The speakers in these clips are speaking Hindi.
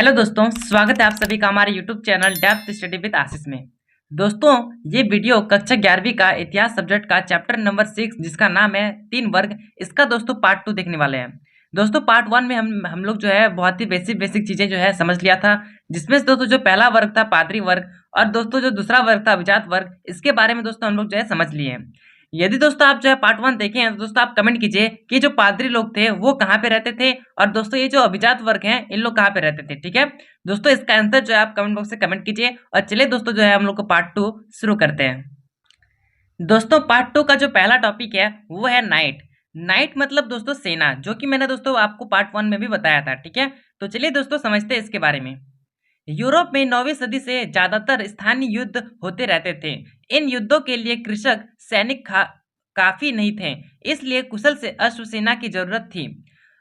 हेलो दोस्तों, स्वागत है आप सभी का हमारे YouTube channel depth study with Ashish में। दोस्तों, ये वीडियो कक्षा 11वीं का इतिहास सब्जेक्ट का चैप्टर नंबर 6 जिसका नाम है 3 वर्ग, इसका दोस्तों पार्ट 2 देखने वाले हैं। दोस्तों पार्ट 1 में हम लोग जो है बहुत ही बेसिक चीजें जो है समझ लिया था, जिसमें से दोस्तों जो पहला वर्ग था पादरी वर्ग और दोस्तों जो दूसरा वर्ग था अभिजात वर्ग, इसके बारे में दोस्तों हम लोग जो है समझ लिए हैं। यदि दोस्तों आप जो है पार्ट 1 देखे हैं तो दोस्तों आप कमेंट कीजिए कि जो पादरी लोग थे वो कहाँ पे रहते थे और दोस्तों ये जो अभिजात वर्ग हैं इन लोग कहाँ पे रहते थे। ठीक है दोस्तों, इसका आंसर जो है आप कमेंट बॉक्स से कमेंट कीजिए। और चलिए दोस्तों जो है हम लोग को पार्ट 2 शुरू करते हैं। दोस्तों पार्ट 2 का जो पहला टॉपिक है वो है नाइट। नाइट मतलब दोस्तों सेना, जो कि मैंने दोस्तों आपको पार्ट 1 में भी बताया था। ठीक है, तो चलिए दोस्तों समझते हैं इसके बारे में। यूरोप में 9वीं सदी से ज्यादातर स्थानीय युद्ध होते रहते थे। इन युद्धों के लिए कृषक सैनिक काफी नहीं थे, इसलिए कुशल से अश्वसेना की जरूरत थी।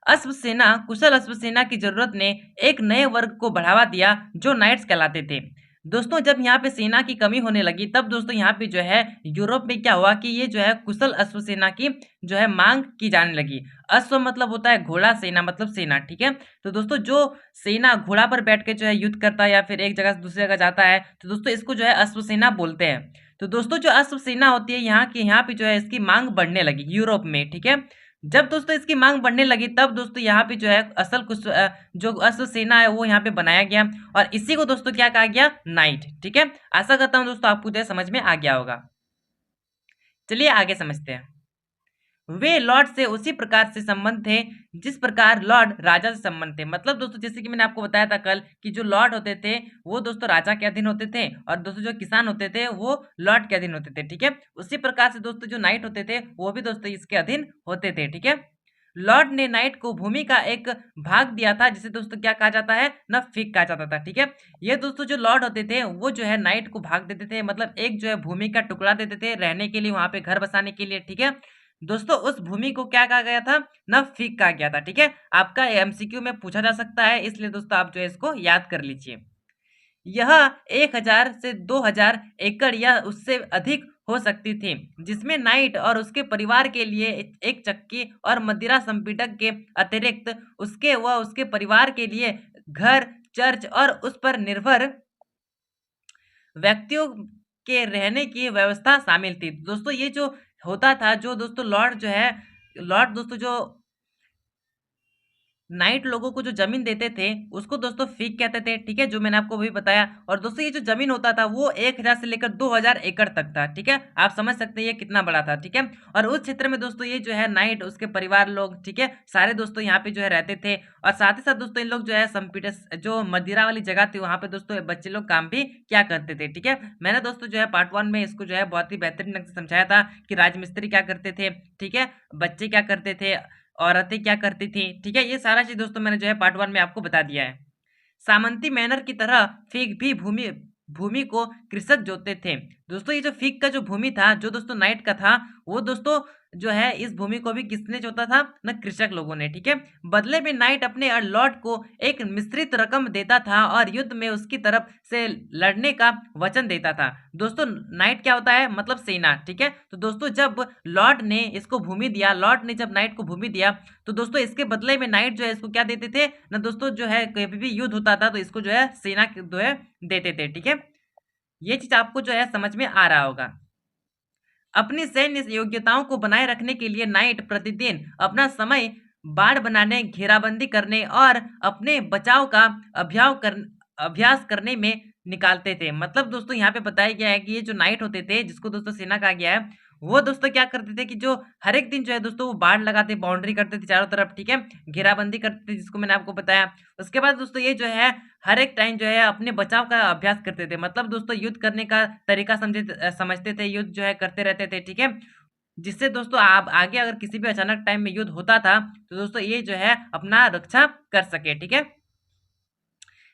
कुशल अश्वसेना की जरूरत ने एक नए वर्ग को बढ़ावा दिया जो नाइट्स कहलाते थे। दोस्तों जब यहाँ पे सेना की कमी होने लगी तब दोस्तों यहाँ पे जो है यूरोप में क्या हुआ कि ये जो है कुशल अश्वसेना की जो है मांग की जाने लगी। अश्व मतलब होता है घोड़ा, सेना मतलब सेना। ठीक है, तो दोस्तों जो सेना घोड़ा पर बैठ के जो है युद्ध करता है या फिर एक जगह से दूसरी जगह जाता है तो दोस्तों इसको जो है अश्वसेना बोलते हैं। तो दोस्तों जो अश्वसेना होती है यहाँ पे जो है इसकी मांग बढ़ने लगी यूरोप में। ठीक है, जब दोस्तों इसकी मांग बढ़ने लगी तब दोस्तों यहाँ पे जो है जो अश्वसेना है वो यहाँ पे बनाया गया और इसी को दोस्तों क्या कहा गया, नाइट। ठीक है, आशा करता हूँ दोस्तों आपको जो है समझ में आ गया होगा। चलिए आगे समझते हैं। वे लॉर्ड से उसी प्रकार से संबंध थे जिस प्रकार लॉर्ड राजा से संबंध थे। मतलब दोस्तों जैसे कि मैंने आपको बताया था कल कि जो लॉर्ड होते थे वो दोस्तों राजा के अधीन होते थे और दोस्तों जो किसान होते थे वो लॉर्ड के अधीन होते थे। ठीक है, उसी प्रकार से दोस्तों जो नाइट होते थे वो भी दोस्तों इसके अधीन होते थे। ठीक है, लॉर्ड ने नाइट को भूमि का एक भाग दिया था जिसे दोस्तों क्या कहा जाता है, नफीक कहा जाता था। ठीक है, ये दोस्तों जो लॉर्ड होते थे वो जो है नाइट को भाग देते थे, मतलब एक जो है भूमि का टुकड़ा देते थे रहने के लिए, वहां पे घर बसाने के लिए। ठीक है दोस्तों, उस भूमि को क्या कहा गया था, नफीक कहा गया था। ठीक है, आपका एमसीक्यू में पूछा जा सकता है, इसलिए दोस्तों आप जो है इसको याद कर लीजिए। यह 1000 से 2000 एकड़ या उससे अधिक हो सकती थी, जिसमें नाइट और उसके परिवार के लिए एक चक्की और मदिरा संपीड़क के अतिरिक्त उसके परिवार के लिए घर, चर्च और उस पर निर्भर व्यक्तियों के रहने की व्यवस्था शामिल थी। दोस्तों ये जो होता था, जो दोस्तों लॉर्ड दोस्तों जो नाइट लोगों को जो जमीन देते थे उसको दोस्तों फीक कहते थे। ठीक है, जो मैंने आपको भी बताया। और दोस्तों ये जो जमीन होता था वो 1000 से लेकर 2000 एकड़ तक था। ठीक है, आप समझ सकते हैं ये कितना बड़ा था। ठीक है, और उस क्षेत्र में दोस्तों ये जो है नाइट उसके परिवार लोग, ठीक है, सारे दोस्तों यहाँ पे जो है रहते थे। और साथ ही साथ दोस्तों इन लोग जो है संपीटर जो मदिरा वाली जगह थी वहां पे दोस्तों बच्चे लोग काम भी क्या करते थे। ठीक है, मैंने दोस्तों जो है पार्ट 1 में इसको जो है बहुत ही बेहतरीन ढंग से समझाया था कि राजमिस्त्री क्या करते थे, ठीक है, बच्चे क्या करते थे, औरतें क्या करती थी। ठीक है, ये सारा चीज दोस्तों मैंने जो है पार्ट 1 में आपको बता दिया है। सामंती मैनर की तरह फीक भी भूमि भूमि को कृषक जोतते थे। दोस्तों ये जो फीक का जो भूमि था, जो दोस्तों नाइट का था, वो दोस्तों जो है इस भूमि को भी किसने जोता था, न कृषक लोगों ने। ठीक है, बदले में नाइट अपने लॉर्ड को एक मिश्रित रकम देता था और युद्ध में उसकी तरफ से लड़ने का वचन देता था। दोस्तों नाइट क्या होता है, मतलब सेना। ठीक है, तो दोस्तों जब लॉर्ड ने इसको भूमि दिया, लॉर्ड ने जब नाइट को भूमि दिया तो दोस्तों इसके बदले में नाइट जो है इसको क्या देते थे ना, दोस्तों जो है कभी भी युद्ध होता था तो इसको जो है सेना जो है देते थे। ठीक है, ये चीज आपको जो है समझ में आ रहा होगा। अपनी सैन्य योग्यताओं को बनाए रखने के लिए नाइट प्रतिदिन अपना समय बाढ़ बनाने, घेराबंदी करने और अपने बचाव का अभ्यास करने में निकालते थे। मतलब दोस्तों यहाँ पे बताया गया है कि ये जो नाइट होते थे, जिसको दोस्तों सेना कहा गया है, वो दोस्तों क्या करते थे कि जो हर एक दिन जो है दोस्तों वो बाढ़ लगाते, बाउंड्री करते थे चारों तरफ। ठीक है, घेराबंदी करते थे, जिसको मैंने आपको बताया। उसके बाद दोस्तों ये जो है हर एक टाइम जो है अपने बचाव का अभ्यास करते थे, मतलब दोस्तों युद्ध करने का तरीका समझते थे, युद्ध जो है करते रहते थे। ठीक है, जिससे दोस्तों आप आगे अगर किसी भी अचानक टाइम में युद्ध होता था तो दोस्तों ये जो है अपना रक्षा कर सके। ठीक है,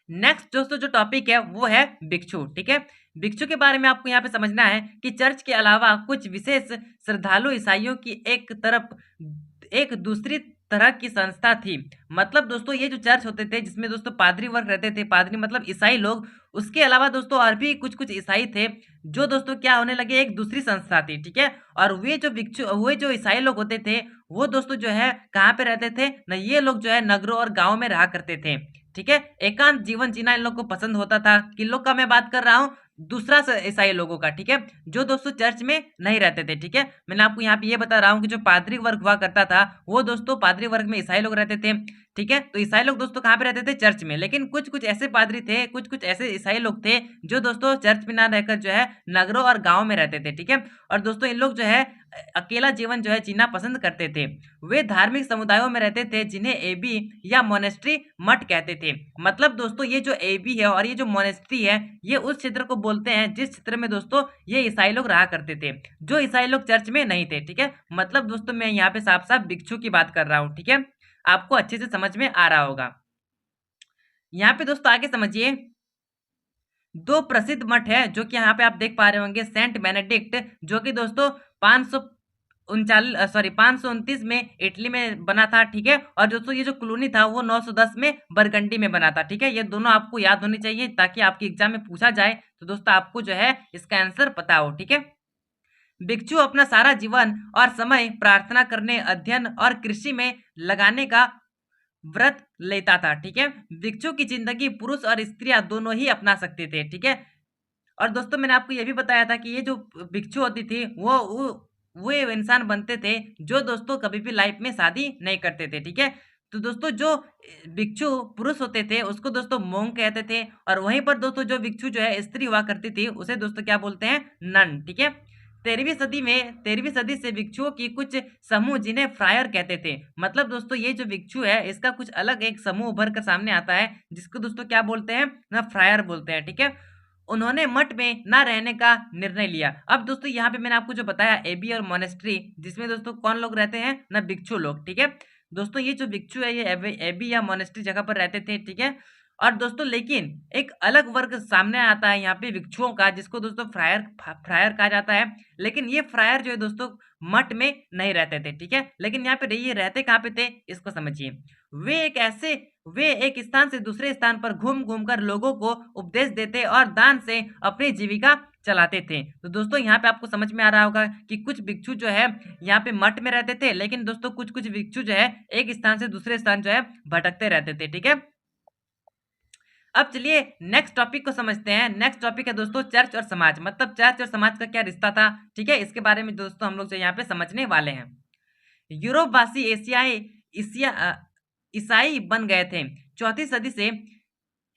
नेक्स्ट दोस्तों जो टॉपिक है वो है भिक्षु। ठीक है, भिक्षु के बारे में आपको यहाँ पे समझना है कि चर्च के अलावा कुछ विशेष श्रद्धालु ईसाइयों की एक दूसरी तरह की संस्था थी। मतलब दोस्तों ये जो चर्च होते थे जिसमें दोस्तों पादरी वर्ग रहते थे, पादरी मतलब ईसाई लोग, उसके अलावा दोस्तों और भी कुछ कुछ ईसाई थे जो दोस्तों क्या होने लगे, एक दूसरी संस्था थी, ठीक है। और वे जो ईसाई लोग होते थे वो दोस्तों जो है कहाँ पे रहते थे ना, ये लोग जो है नगरों और गाँव में रहा करते थे, ठीक है। एकांत जीवन जीना इन लोग को पसंद होता था। किन लोग का मैं बात कर रहा हूँ, दूसरा ईसाई लोगों का, ठीक है, जो दोस्तों चर्च में नहीं रहते थे, ठीक है। मैंने आपको यहाँ पे ये बता रहा हूँ कि जो पादरी वर्ग हुआ करता था वो दोस्तों पादरी वर्ग में ईसाई लोग रहते थे, ठीक है। तो ईसाई लोग दोस्तों कहाँ पे रहते थे, चर्च में। लेकिन कुछ कुछ ऐसे पादरी थे, कुछ कुछ ऐसे ईसाई लोग थे जो दोस्तों चर्च में ना रहकर जो है नगरों और गाँव में रहते थे, ठीक है। और दोस्तों इन लोग जो है अकेला जीवन जो है जीना पसंद करते थे। वे धार्मिक समुदायों में रहते थे जिन्हें एबी या मोनेस्ट्री मठ कहते थे। मतलब दोस्तों ये जो एबी है और ये जो मोनेस्ट्री है ये उस क्षेत्र को बोलते हैं जिस क्षेत्र में दोस्तों ये ईसाई लोग रहा करते थे, जो ईसाई लोग चर्च में नहीं थे, ठीक है। मतलब दोस्तों मैं यहाँ पे साफ साफ भिक्षु की बात कर रहा हूँ, ठीक है। आपको अच्छे से समझ में आ रहा होगा। यहाँ पे दोस्तों आगे समझिए, दो प्रसिद्ध मठ है जो कि यहाँ पे आप देख पा रहे होंगे, सेंट बेनेडिक्ट जो कि दोस्तों 529 में इटली में बना था, ठीक है। और दोस्तों ये जो क्लूनी था वो 910 में बरगंडी में बना था, ठीक है। ये दोनों आपको याद होनी चाहिए ताकि आपके एग्जाम में पूछा जाए तो दोस्तों आपको जो है इसका आंसर पता हो, ठीक है। भिक्षु अपना सारा जीवन और समय प्रार्थना करने, अध्ययन और कृषि में लगाने का व्रत लेता था, ठीक है। भिक्षु की जिंदगी पुरुष और स्त्रियां दोनों ही अपना सकते थे, ठीक है। और दोस्तों मैंने आपको ये भी बताया था कि ये जो भिक्षु होती थी वो इंसान बनते थे जो दोस्तों कभी भी लाइफ में शादी नहीं करते थे, ठीक है। तो दोस्तों जो भिक्षु पुरुष होते थे उसको दोस्तों मोंग कहते थे, और वहीं पर दोस्तों जो भिक्षु जो है स्त्री हुआ करती थी उसे दोस्तों क्या बोलते हैं, नन, ठीक है। 13वीं सदी से भिक्षुओं की कुछ समूह जिन्हें फ्रायर कहते थे। मतलब दोस्तों ये जो भिक्षु है इसका कुछ अलग एक समूह उभर कर सामने आता है जिसको दोस्तों क्या बोलते हैं ना, फ्रायर बोलते हैं, ठीक है। उन्होंने मठ में ना रहने का निर्णय लिया। अब दोस्तों यहाँ पे मैंने आपको जो बताया एबी और मोनेस्ट्री, जिसमें दोस्तों कौन लोग रहते हैं ना, भिक्षु लोग, ठीक है। दोस्तों ये जो भिक्षु है ये एबी या मोनेस्ट्री जगह पर रहते थे, ठीक है। और दोस्तों लेकिन एक अलग वर्ग सामने आता है यहाँ पे भिक्षुओं का, जिसको दोस्तों फ्रायर कहा जाता है। लेकिन ये फ्रायर जो है दोस्तों मठ में नहीं रहते थे, ठीक है। लेकिन यहाँ पे ये रहते कहाँ पे थे इसको समझिए। वे एक स्थान से दूसरे स्थान पर घूम घूम कर लोगों को उपदेश देते और दान से अपनी जीविका चलाते थे। तो दोस्तों यहाँ पे आपको समझ में आ रहा होगा कि कुछ भिक्षु जो है यहाँ पे मठ में रहते थे, लेकिन दोस्तों कुछ कुछ भिक्षु जो है एक स्थान से दूसरे स्थान जो है भटकते रहते थे, ठीक है। अब चलिए नेक्स्ट टॉपिक को समझते हैं। नेक्स्ट टॉपिक है दोस्तों चर्च और समाज। मतलब चर्च और समाज का क्या रिश्ता था, ठीक है, इसके बारे में दोस्तों हम लोग जो यहाँ पे समझने वाले हैं। यूरोपवासी ईसाई बन गए थे। 4वीं सदी से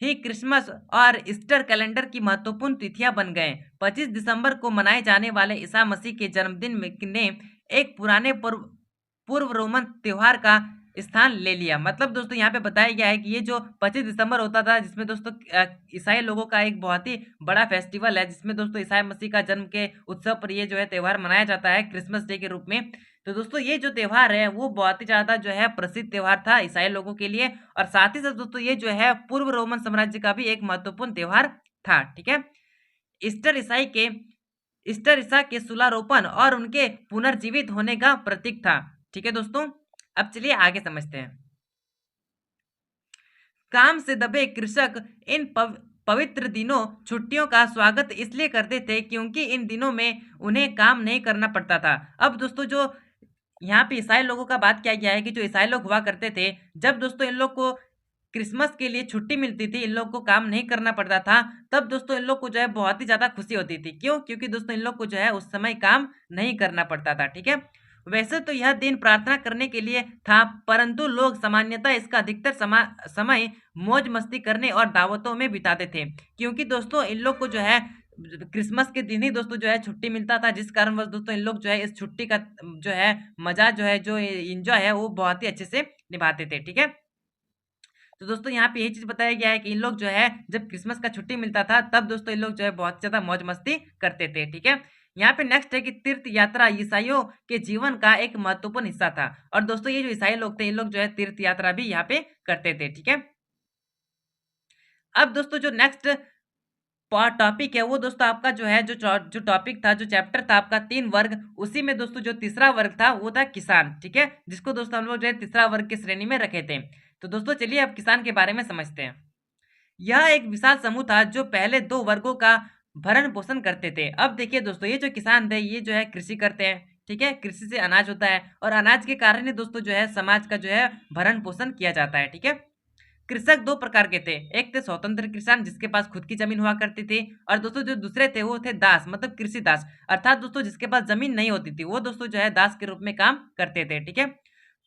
ही क्रिसमस और ईस्टर कैलेंडर की महत्वपूर्ण तिथियां बन गए। 25 दिसंबर को मनाए जाने वाले ईसा मसीह के जन्मदिन ने एक पुराने पूर्व रोमन त्योहार का स्थान ले लिया। मतलब दोस्तों यहाँ पे बताया गया है कि ये जो 25 दिसंबर होता था, जिसमें दोस्तों ईसाई लोगों का एक बहुत ही बड़ा फेस्टिवल है, जिसमें दोस्तों ईसाई मसीह का जन्म के उत्सव पर ये जो है त्योहार मनाया जाता है क्रिसमस डे के रूप में। तो दोस्तों ये जो त्योहार है वो बहुत ही ज़्यादा जो है प्रसिद्ध त्योहार था ईसाई लोगों के लिए, और साथ ही साथ दोस्तों ये जो है पूर्व रोमन साम्राज्य का भी एक महत्वपूर्ण त्योहार था, ठीक है। ईस्टर ईसा के सुलारोपण और उनके पुनर्जीवित होने का प्रतीक था, ठीक है दोस्तों। अब चलिए आगे समझते हैं। काम से दबे कृषक इन पवित्र दिनों छुट्टियों का स्वागत इसलिए करते थे क्योंकि इन दिनों में उन्हें काम नहीं करना पड़ता था। अब दोस्तों जो यहाँ पे ईसाई लोगों का बात किया गया है कि जो ईसाई लोग हुआ करते थे, जब दोस्तों इन लोग को क्रिसमस के लिए छुट्टी मिलती थी, इन लोग को काम नहीं करना पड़ता था, तब दोस्तों इन लोग को जो है बहुत ही ज़्यादा खुशी होती थी। क्यों? क्योंकि दोस्तों इन लोग को जो है उस समय काम नहीं करना पड़ता था, ठीक है। वैसे तो यह दिन प्रार्थना करने के लिए था, परंतु लोग सामान्यतः इसका अधिकतर समय मौज मस्ती करने और दावतों में बिताते थे, क्योंकि दोस्तों इन लोग को जो है क्रिसमस के दिन ही दोस्तों जो है छुट्टी मिलता था, जिस कारणवश दोस्तों इन लोग जो है इस छुट्टी का जो है मजा जो है, जो एंजॉय है, वो बहुत ही अच्छे से निभाते थे, ठीक है। तो दोस्तों यहाँ पे यही चीज बताया गया है कि इन लोग जो है जब क्रिसमस का छुट्टी मिलता था तब दोस्तों इन लोग जो है बहुत ज्यादा मौज मस्ती करते थे, ठीक है। यहाँ पे नेक्स्ट है कि तीर्थ यात्रा ईसाइयों के जीवन का एक महत्वपूर्ण हिस्सा था, और दोस्तों ये जो ईसाई लोग थे इन लोग जो है तीर्थ यात्रा भी यहाँ पे करते थे, ठीक है। अब दोस्तों जो नेक्स्ट टॉपिक है वो दोस्तों आपका जो है जो टॉपिक था, जो चैप्टर था आपका 3 वर्ग, उसी में दोस्तों जो तीसरा वर्ग था वो था किसान, ठीक है, जिसको दोस्तों हम लोग जो है तीसरा वर्ग की श्रेणी में रखे थे। तो दोस्तों चलिए अब किसान के बारे में समझते हैं। यह एक विशाल समूह था जो पहले दो वर्गों का भरण पोषण करते थे। अब देखिए दोस्तों, ये जो किसान थे ये जो है कृषि करते हैं, ठीक है, कृषि से अनाज होता है और अनाज के कारण ही दोस्तों जो है समाज का जो है भरण पोषण किया जाता है, ठीक है। कृषक दो प्रकार के थे, एक थे स्वतंत्र किसान जिसके पास खुद की जमीन हुआ करती थी, और दोस्तों जो दूसरे थे वो थे दास, मतलब कृषि दास, अर्थात दोस्तों जिसके पास जमीन नहीं होती थी वो दोस्तों जो है दास के रूप में काम करते थे, ठीक है।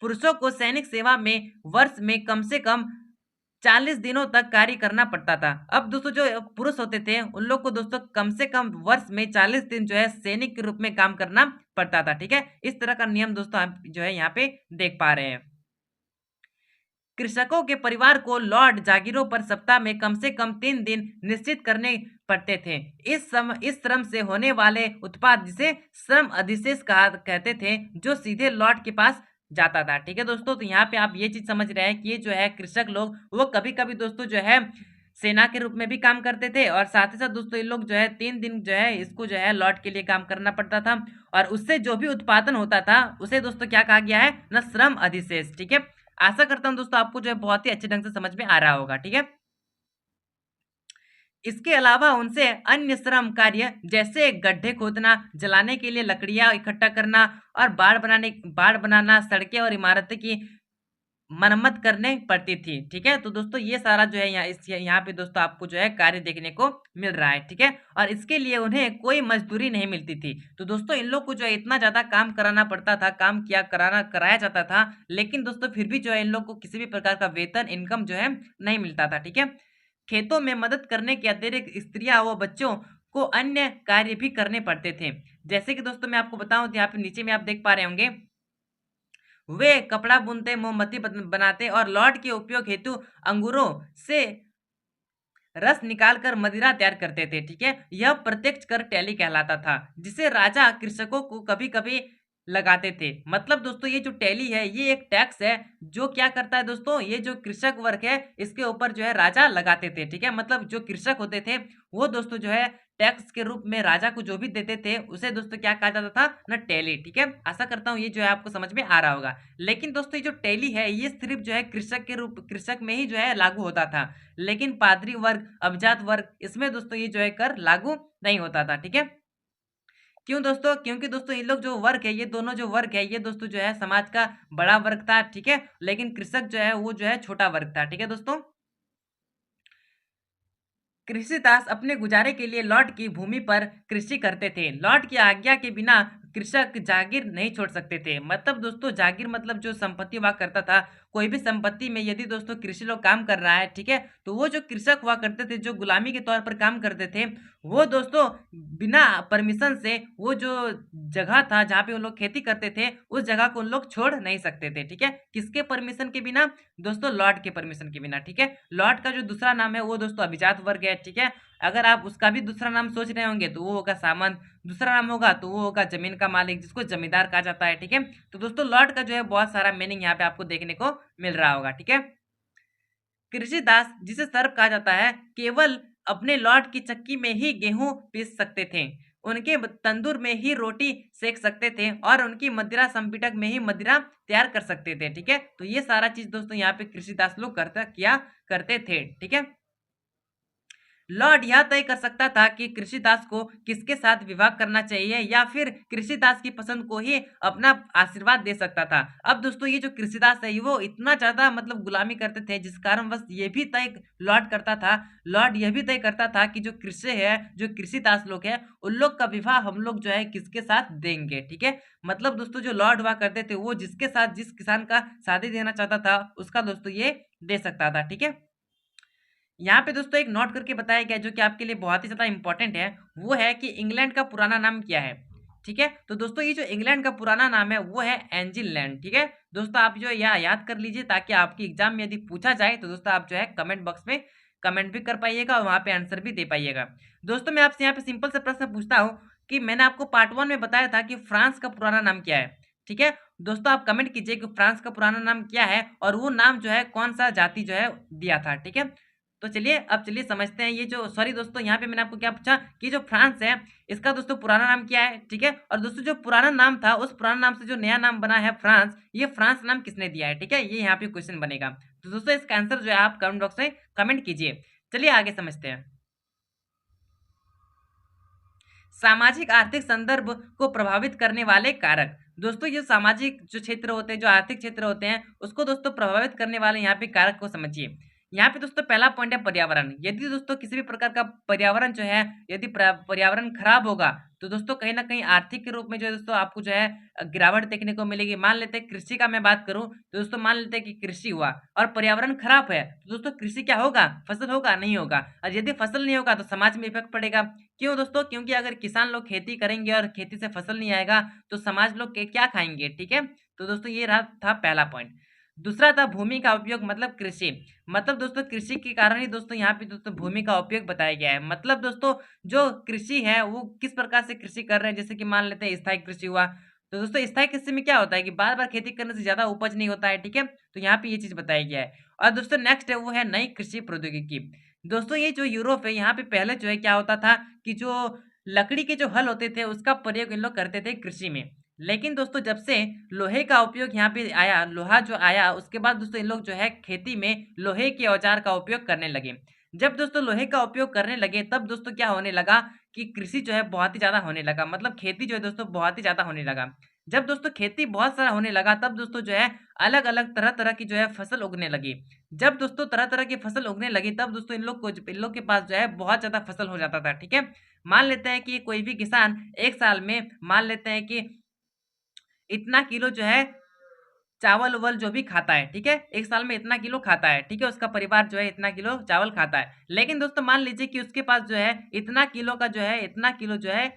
पुरुषों को सैनिक सेवा में वर्ष में कम से कम 40 दिनों तक कार्य करना पड़ता था। अब दोस्तों जो पुरुष होते थे उन लोग को दोस्तों कम से कम वर्ष में 40 दिन जो है सैनिक के रूप में काम करना पड़ता था, ठीक है। इस तरह का नियम दोस्तों आप जो है यहाँ पे देख पा रहे हैं। कृषकों के परिवार को लॉर्ड जागीरों पर सप्ताह में कम से कम 3 दिन निश्चित करने पड़ते थे। इस श्रम से होने वाले उत्पाद जिसे श्रम अधिशेष कहा कहते थे, जो सीधे लॉर्ड के पास जाता था, ठीक है दोस्तों। तो यहाँ पे आप ये चीज समझ रहे हैं कि ये जो है कृषक लोग वो कभी कभी दोस्तों जो है सेना के रूप में भी काम करते थे, और साथ ही साथ दोस्तों ये लोग जो है 3 दिन जो है इसको जो है लॉर्ड के लिए काम करना पड़ता था, और उससे जो भी उत्पादन होता था उसे दोस्तों क्या कहा गया है ना, श्रम अधिशेष, ठीक है। आशा करता हूं दोस्तों आपको जो है बहुत ही अच्छे ढंग से समझ में आ रहा होगा, ठीक है। इसके अलावा उनसे अन्य श्रम कार्य जैसे गड्ढे खोदना, जलाने के लिए लकड़ियां इकट्ठा करना और बाड़ बनाना, सड़कें और इमारतें की मरम्मत करने पड़ती थी, ठीक है। तो दोस्तों ये सारा जो है यहाँ पे दोस्तों आपको जो है कार्य देखने को मिल रहा है, ठीक है। और इसके लिए उन्हें कोई मजदूरी नहीं मिलती थी। तो दोस्तों इन लोग को जो है इतना ज्यादा काम कराना पड़ता था, काम किया कराना कराया जाता था, लेकिन दोस्तों फिर भी जो है इन लोग को किसी भी प्रकार का वेतन इनकम जो है नहीं मिलता था, ठीक है। खेतों में मदद करने के अतिरिक्त स्त्रियां व बच्चों को अन्य कार्य भी करने पड़ते थे। जैसे कि दोस्तों मैं आपको बताऊं तो यहाँ पे नीचे में आप देख पा रहे होंगे, वे कपड़ा बुनते, मोमबत्ती बनाते और लौट के उपयोग हेतु अंगूरों से रस निकालकर मदिरा तैयार करते थे, ठीक है। यह प्रत्यक्ष कर टैली कहलाता था, जिसे राजा कृषकों को कभी कभी लगाते थे। मतलब दोस्तों ये जो टैली है ये एक टैक्स है जो क्या करता है दोस्तों, ये जो कृषक वर्ग है इसके ऊपर जो है राजा लगाते थे, ठीक है। मतलब जो कृषक होते थे वो दोस्तों जो है टैक्स के रूप में राजा को जो भी देते थे उसे दोस्तों क्या कहा जाता था ना, टैली, ठीक है। आशा करता हूँ ये जो है आपको समझ में आ रहा होगा। लेकिन दोस्तों ये जो टैली है ये सिर्फ जो है कृषक में ही जो है लागू होता था, लेकिन पादरी वर्ग, अभिजात वर्ग, इसमें दोस्तों ये जो है कर लागू नहीं होता था, ठीक है। क्यों दोस्तों, क्योंकि दोस्तों इन लोग जो वर्ग है, ये दोनों जो वर्ग है ये दोस्तों जो है समाज का बड़ा वर्ग था, ठीक है। लेकिन कृषक जो है वो जो है छोटा वर्ग था, ठीक है दोस्तों। कृषिदास अपने गुजारे के लिए लॉर्ड की भूमि पर कृषि करते थे। लॉर्ड की आज्ञा के बिना कृषक जागीर नहीं छोड़ सकते थे। मतलब दोस्तों जागीर मतलब जो संपत्ति हुआ करता था, कोई भी संपत्ति में यदि दोस्तों कृषि लोग काम कर रहा है, ठीक है, तो वो जो कृषक हुआ करते थे जो गुलामी के तौर पर काम करते थे, वो दोस्तों बिना परमिशन से वो जो जगह था जहाँ पे उन लोग खेती करते थे उस जगह को उन लोग छोड़ नहीं सकते थे, ठीक है। किसके परमिशन के बिना दोस्तों, लॉर्ड के परमिशन के बिना, ठीक है। लॉर्ड का जो दूसरा नाम है वो दोस्तों अभिजात वर्ग है, ठीक है। अगर आप उसका भी दूसरा नाम सोच रहे होंगे तो वो होगा सामंत, दूसरा नाम होगा तो वो होगा जमीन का मालिक जिसको जमींदार कहा जाता है, ठीक है। तो दोस्तों लॉर्ड का जो है बहुत सारा मीनिंग यहाँ पे आपको देखने को मिल रहा होगा, ठीक है। कृषिदास जिसे सर्प कहा जाता है केवल अपने लॉर्ड की चक्की में ही गेहूं पीस सकते थे, उनके तंदूर में ही रोटी सेक सकते थे और उनकी मदिरा संपीडक में ही मदिरा तैयार कर सकते थे, ठीक है। तो ये सारा चीज दोस्तों यहाँ पे कृषिदास लोग किया करते थे, ठीक है। लॉर्ड यह तय कर सकता था कि कृषिदास को किसके साथ विवाह करना चाहिए या फिर कृषिदास की पसंद को ही अपना आशीर्वाद दे सकता था। अब दोस्तों ये जो कृषिदास है वो इतना ज्यादा मतलब गुलामी करते थे जिस कारण बस ये भी तय लॉर्ड करता था, लॉर्ड यह भी तय करता था कि जो कृषि है, जो कृषिदास लोग है, उन लोग का विवाह हम लोग जो है किसके साथ देंगे, ठीक है। मतलब दोस्तों जो लॉर्ड हुआ करते थे वो जिसके साथ जिस किसान का शादी देना चाहता था उसका दोस्तों ये दे सकता था, ठीक है। यहाँ पे दोस्तों एक नोट करके बताया गया जो कि आपके लिए बहुत ही ज्यादा इंपॉर्टेंट है, वो है कि इंग्लैंड का पुराना नाम क्या है, ठीक है। तो दोस्तों ये जो इंग्लैंड का पुराना नाम है वो है एंजिल लैंड, ठीक है। दोस्तों आप जो है यहाँ याद कर लीजिए ताकि आपकी एग्जाम में यदि पूछा जाए तो दोस्तों आप जो है कमेंट बॉक्स में कमेंट भी कर पाइएगा और वहाँ पे आंसर भी दे पाइएगा। दोस्तों मैं आपसे यहाँ पे सिंपल सा प्रश्न पूछता हूँ कि मैंने आपको पार्ट 1 में बताया था कि फ्रांस का पुराना नाम क्या है, ठीक है। दोस्तों आप कमेंट कीजिए कि फ्रांस का पुराना नाम क्या है और वो नाम जो है कौन सा जाति जो है दिया था, ठीक है। तो चलिए अब चलिए समझते हैं। ये जो सॉरी दोस्तों यहाँ पे मैंने आपको क्या पूछा कि जो फ्रांस है इसका दोस्तों पुराना नाम क्या है, ठीक है। और दोस्तों जो पुराना नाम था उस पुराना नाम से जो नया नाम बना है फ्रांस, ये फ्रांस नाम किसने दिया है, ठीक है। ये यहाँ पे क्वेश्चन बनेगा। तो दोस्तों इसका आंसर जो है आप कमेंट बॉक्स में कमेंट कीजिए। चलिए आगे समझते हैं। सामाजिक आर्थिक संदर्भ को प्रभावित करने वाले कारक। दोस्तों ये सामाजिक जो क्षेत्र होते हैं, जो आर्थिक क्षेत्र होते हैं, उसको दोस्तों प्रभावित करने वाले यहाँ पे कारक को समझिए। यहाँ पे दोस्तों पहला पॉइंट है पर्यावरण। यदि दोस्तों किसी भी प्रकार का पर्यावरण जो है, यदि पर्यावरण खराब होगा तो दोस्तों कहीं ना कहीं आर्थिक के रूप में जो है दोस्तों आपको जो है गिरावट देखने को मिलेगी। मान लेते हैं कृषि का मैं बात करूं तो दोस्तों मान लेते हैं कि कृषि हुआ और पर्यावरण खराब है तो दोस्तों कृषि क्या होगा, फसल होगा नहीं होगा। और यदि फसल नहीं होगा तो समाज में इफेक्ट पड़ेगा। क्यों दोस्तों, क्योंकि अगर किसान लोग खेती करेंगे और खेती से फसल नहीं आएगा तो समाज लोग क्या खाएंगे, ठीक है। तो दोस्तों ये रहा था पहला पॉइंट। दूसरा था भूमि का उपयोग मतलब कृषि। मतलब दोस्तों कृषि के कारण ही दोस्तों यहाँ पे दोस्तों भूमि का उपयोग बताया गया है। मतलब दोस्तों जो कृषि है वो किस प्रकार से कृषि कर रहे हैं, जैसे कि मान लेते हैं स्थायी कृषि हुआ। तो दोस्तों स्थायी कृषि में क्या होता है कि बार बार खेती करने से ज्यादा उपज नहीं होता है, ठीक है। तो यहाँ पे ये चीज बताया गया है। और दोस्तों नेक्स्ट है वो है नई कृषि प्रौद्योगिकी। दोस्तों ये जो यूरोप है यहाँ पे पहले जो है क्या होता था कि जो लकड़ी के जो हल होते थे उसका प्रयोग इन लोग करते थे कृषि में। लेकिन दोस्तों जब से लोहे का उपयोग यहाँ पे आया, लोहा जो आया उसके बाद दोस्तों इन लोग जो है खेती में लोहे के औजार का उपयोग करने लगे। जब दोस्तों लोहे का उपयोग करने लगे तब दोस्तों क्या होने लगा कि कृषि जो है बहुत ही ज्यादा होने लगा, मतलब खेती जो है दोस्तों बहुत ही ज्यादा होने लगा। जब दोस्तों खेती बहुत सारा होने लगा तब दोस्तों जो है अलग अलग तरह तरह की जो है फसल उगने लगी। जब दोस्तों तरह तरह की फसल उगने लगी तब दोस्तों इन लोग के पास जो है बहुत ज्यादा फसल हो जाता था, ठीक है। मान लेते हैं कि कोई भी किसान एक साल में मान लेते हैं कि इतना किलो जो है चावल उवल जो भी खाता है, ठीक है, एक साल में इतना किलो खाता है, ठीक है, उसका परिवार जो है इतना किलो चावल खाता है। लेकिन दोस्तों मान लीजिए कि उसके पास जो है इतना किलो का जो है इतना किलो जो है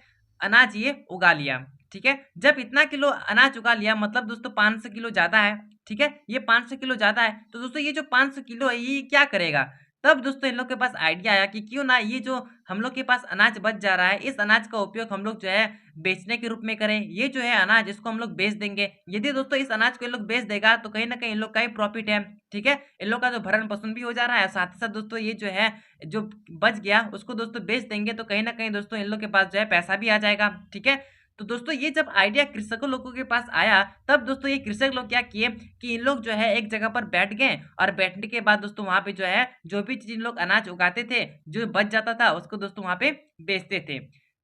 अनाज ये उगा लिया, ठीक है। जब इतना किलो अनाज उगा लिया मतलब दोस्तों 500 किलो ज्यादा है, ठीक है, ये 500 किलो ज्यादा है। तो दोस्तों ये जो 500 किलो है ये क्या करेगा। तब दोस्तों इन लोग के पास आइडिया आया कि क्यों ना ये जो हम लोग के पास अनाज बच जा रहा है इस अनाज का उपयोग हम लोग जो है बेचने के रूप में करें। ये जो है अनाज इसको हम लोग बेच देंगे। यदि दोस्तों इस अनाज को इन लोग बेच देगा तो कहीं ना कहीं इन लोग का ही प्रॉफिट है, ठीक है। इन लोग का जो भरण पोषण भी हो जा रहा है, साथ ही साथ दोस्तों ये जो है जो बच गया उसको दोस्तों बेच देंगे तो कहीं ना कहीं दोस्तों इन लोग के पास जो है पैसा भी आ जाएगा, ठीक है। तो दोस्तों ये जब आइडिया कृषकों लोगों के पास आया तब दोस्तों ये कृषक लोग क्या किए कि इन लोग जो है एक जगह पर बैठ गए और बैठने के बाद दोस्तों वहां पे जो है जो भी चीज इन लोग अनाज उगाते थे जो बच जाता था उसको दोस्तों वहां पे बेचते थे।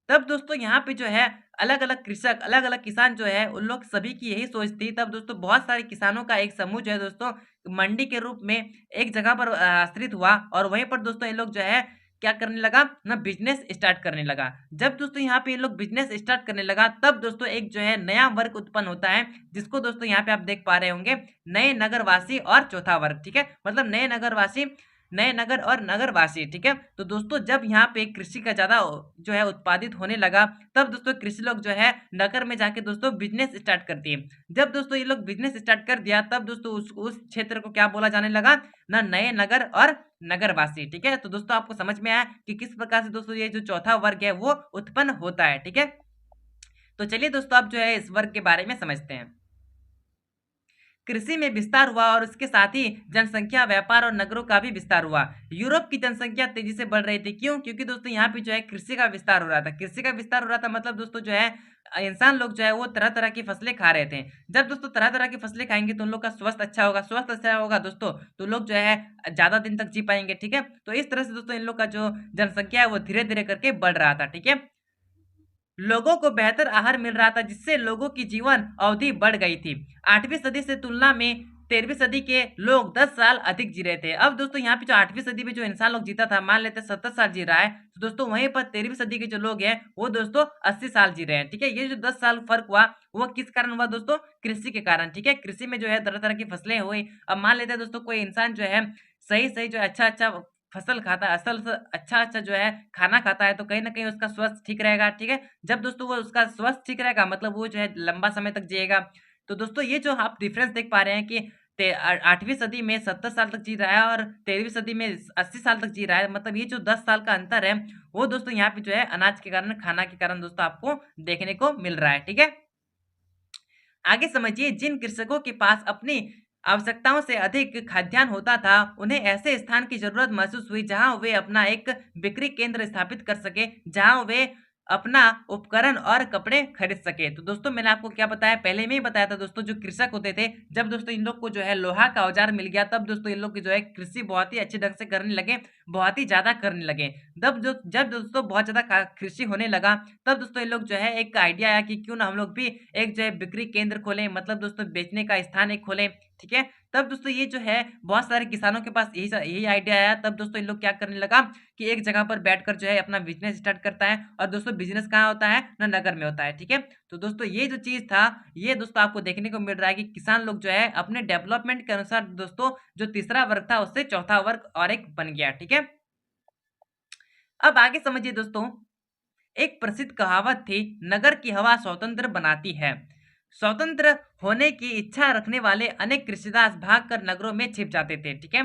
तब दोस्तों यहाँ पे जो है अलग अलग कृषक अलग अलग किसान जो है उन लोग सभी की यही सोच थी। तब दोस्तों बहुत सारे किसानों का एक समूह जो है दोस्तों मंडी के रूप में एक जगह पर आश्रित हुआ और वहीं पर दोस्तों इन लोग जो है क्या करने लगा ना बिजनेस स्टार्ट करने लगा। जब दोस्तों यहाँ पे ये लोग बिजनेस स्टार्ट करने लगा तब दोस्तों एक जो है नया वर्ग उत्पन्न होता है जिसको दोस्तों यहाँ पे आप देख पा रहे होंगे नए नगरवासी और चौथा वर्ग, ठीक है, मतलब नए नगरवासी, नए नगर और नगरवासी, ठीक है। तो दोस्तों जब यहाँ पे कृषि का ज्यादा जो है उत्पादित होने लगा तब दोस्तों कृषि लोग जो है नगर में जाके दोस्तों बिजनेस स्टार्ट करती है। जब दोस्तों ये लोग बिजनेस स्टार्ट कर दिया तब दोस्तों उस क्षेत्र को क्या बोला जाने लगा ना नए नगर और नगरवासी, ठीक है। तो दोस्तों आपको समझ में आया कि किस प्रकार से दोस्तों ये जो चौथा वर्ग है वो उत्पन्न होता है, ठीक है। तो चलिए दोस्तों अब जो है इस वर्ग के बारे में समझते हैं। कृषि में विस्तार हुआ और उसके साथ ही जनसंख्या व्यापार और नगरों का भी विस्तार हुआ। यूरोप की जनसंख्या तेजी से बढ़ रही थी, क्यों, क्योंकि दोस्तों यहाँ पे जो है कृषि का विस्तार हो रहा था। कृषि का विस्तार हो रहा था मतलब दोस्तों जो है इंसान लोग जो है वो तरह तरह की फसलें खा रहे थे। जब दोस्तों तरह तरह की फसलें खाएंगे तो उन लोग का स्वास्थ्य अच्छा होगा, स्वास्थ्य अच्छा होगा दोस्तों तो लोग जो है ज्यादा दिन तक जी पाएंगे, ठीक है। तो इस तरह से दोस्तों इन लोग का जो जनसंख्या है वो धीरे धीरे करके बढ़ रहा था, ठीक है। लोगों को बेहतर आहार मिल रहा था जिससे लोगों की जीवन अवधि बढ़ गई थी। 8वीं सदी से तुलना में 13वीं सदी के लोग 10 साल अधिक जी रहे थे। अब दोस्तों यहाँ पे जो 8वीं सदी में जो इंसान लोग जीता था मान लेते 70 साल जी रहा है तो दोस्तों वहीं पर 13वीं सदी के जो लोग हैं वो दोस्तों 80 साल जी रहे हैं, ठीक है। ये जो 10 साल फर्क हुआ वो किस कारण हुआ दोस्तों, कृषि के कारण, ठीक है। कृषि में जो है तरह तरह की फसलें हुई। अब मान लेते हैं दोस्तों कोई इंसान जो है सही सही जो अच्छा अच्छा फसल खाता है, असल से अच्छा अच्छा जो है खाना खाता है तो कहीं ना कहीं उसका स्वास्थ्य ठीक रहेगा, ठीक है। जब दोस्तों वो उसका स्वास्थ्य ठीक रहेगा मतलब वो जो है लंबा समय तक जिएगा। तो दोस्तों ये जो आप डिफरेंस देख पा रहे हैं कि 8वीं सदी में 70 साल तक जी रहा है और 13वीं सदी में 80 साल तक जी रहा है, मतलब ये जो 10 साल का अंतर है वो दोस्तों यहाँ पे जो है अनाज के कारण, खाना के कारण दोस्तों आपको देखने को मिल रहा है, ठीक है। आगे समझिए, जिन कृषकों के पास अपनी आवश्यकताओं से अधिक खाद्यान्न होता था उन्हें ऐसे स्थान की जरूरत महसूस हुई जहां वे अपना एक बिक्री केंद्र स्थापित कर सके, जहां वे अपना उपकरण और कपड़े खरीद सके। तो दोस्तों मैंने आपको क्या बताया, पहले में ही बताया था दोस्तों, जो कृषक होते थे, जब दोस्तों इन लोग को जो है लोहा का औजार मिल गया, तब दोस्तों इन लोग की जो है कृषि बहुत ही अच्छे ढंग से करने लगे, बहुत ही ज्यादा करने लगे। जब दोस्तों बहुत ज्यादा कृषि होने लगा, तब दोस्तों इन लोग जो है एक आइडिया आया कि क्यों ना हम लोग भी एक जो है बिक्री केंद्र खोलें, मतलब दोस्तों बेचने का स्थान एक खोलें। ठीक है, तब दोस्तों ये जो है बहुत सारे किसानों के पास यही आइडिया आया। तब दोस्तों इन लोग क्या करने लगा कि एक जगह पर बैठकर जो है अपना बिजनेस स्टार्ट करता है। और दोस्तों बिजनेस कहाँ होता है ना, नगर में होता है। ठीक है, तो दोस्तों ये जो चीज था, ये दोस्तों आपको देखने को मिल रहा है कि किसान लोग जो है अपने डेवलपमेंट के अनुसार दोस्तों जो तीसरा वर्ग था उससे चौथा वर्ग और एक बन गया। ठीक है, अब आगे समझिए दोस्तों, एक प्रसिद्ध कहावत थी, नगर की हवा स्वतंत्र बनाती है। स्वतंत्र होने की इच्छा रखने वाले अनेक कृषिदास भागकर नगरों में छिप जाते थे। ठीक है,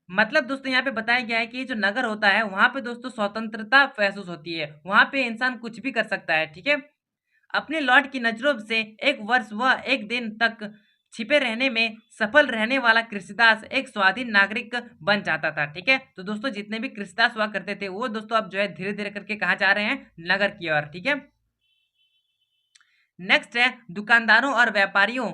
मतलब दोस्तों यहाँ पे बताया गया है कि जो नगर होता है वहां पे दोस्तों स्वतंत्रता महसूस होती है, वहां पे इंसान कुछ भी कर सकता है। ठीक है, अपने लॉर्ड की नजरों से एक वर्ष व एक दिन तक छिपे रहने में सफल रहने वाला कृषिदास एक स्वाधीन नागरिक बन जाता था। ठीक है, तो दोस्तों जितने भी कृषिदास हुआ करते थे वो दोस्तों अब जो है धीरे धीरे करके कहाँ जा रहे हैं, नगर की ओर। ठीक है, नेक्स्ट है दुकानदारों और व्यापारियों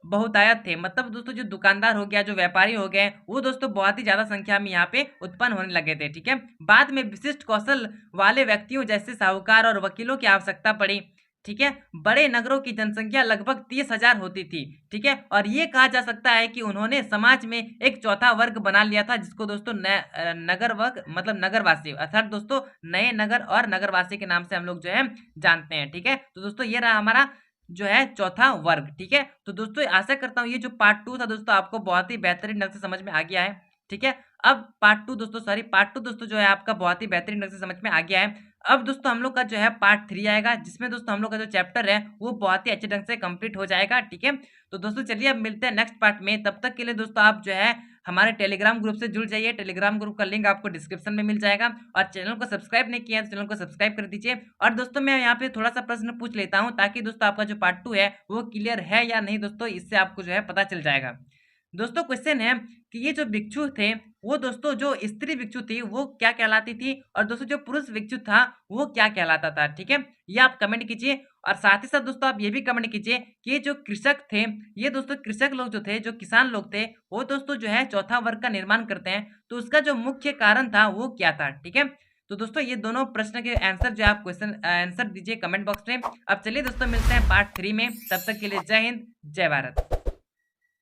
बहुतायत थे। मतलब दोस्तों जो दुकानदार हो गया, जो व्यापारी हो गए, वो दोस्तों बहुत ही ज्यादा संख्या में यहाँ पे उत्पन्न होने लगे थे। ठीक है, बाद में विशिष्ट कौशल वाले व्यक्तियों जैसे साहूकार और वकीलों की आवश्यकता पड़ी। ठीक है, बड़े नगरों की जनसंख्या लगभग 30,000 होती थी। ठीक है, और ये कहा जा सकता है कि उन्होंने समाज में एक चौथा वर्ग बना लिया था, जिसको दोस्तों नगर वर्ग मतलब नगरवासी, अर्थात दोस्तों नए नगर और नगरवासी के नाम से हम लोग जो है जानते हैं। ठीक है, तो दोस्तों ये रहा हमारा जो है चौथा वर्ग। ठीक है, तो दोस्तों आशा करता हूँ ये जो पार्ट 2 था दोस्तों आपको बहुत ही बेहतरीन ढंग से समझ में आ गया है। ठीक है, अब पार्ट 2 दोस्तों जो है आपका बहुत ही बेहतरीन ढंग से समझ में आ गया है। अब दोस्तों हम लोग का जो है पार्ट 3 आएगा, जिसमें दोस्तों हम लोग का जो चैप्टर है वो बहुत ही अच्छे ढंग से कंप्लीट हो जाएगा। ठीक है, तो दोस्तों चलिए अब मिलते हैं नेक्स्ट पार्ट में। तब तक के लिए दोस्तों आप जो है हमारे टेलीग्राम ग्रुप से जुड़ जाइए। टेलीग्राम ग्रुप का लिंक आपको डिस्क्रिप्शन में मिल जाएगा। और चैनल को सब्सक्राइब नहीं किया है तो चैनल को सब्सक्राइब कर दीजिए। और दोस्तों मैं यहाँ पे थोड़ा सा प्रश्न पूछ लेता हूँ, ताकि दोस्तों आपका जो पार्ट 2 है वो क्लियर है या नहीं दोस्तों, इससे आपको जो है पता चल जाएगा। दोस्तों क्वेश्चन है कि ये जो भिक्षु थे, वो दोस्तों जो स्त्री भिक्षु थी वो क्या कहलाती थी, और दोस्तों जो पुरुष भिक्षु था वो क्या कहलाता था। ठीक है, ये आप कमेंट कीजिए। और साथ ही साथ दोस्तों आप ये भी कमेंट कीजिए कि ये जो कृषक थे, ये दोस्तों कृषक लोग जो थे, जो किसान लोग थे, वो दोस्तों जो है चौथा वर्ग का निर्माण करते हैं, तो उसका जो मुख्य कारण था वो क्या था। ठीक है, तो दोस्तों ये दोनों प्रश्न के आंसर जो आप क्वेश्चन आंसर दीजिए कमेंट बॉक्स में। अब चलिए दोस्तों मिलते हैं पार्ट 3 में, तब तक के लिए जय हिंद, जय भारत।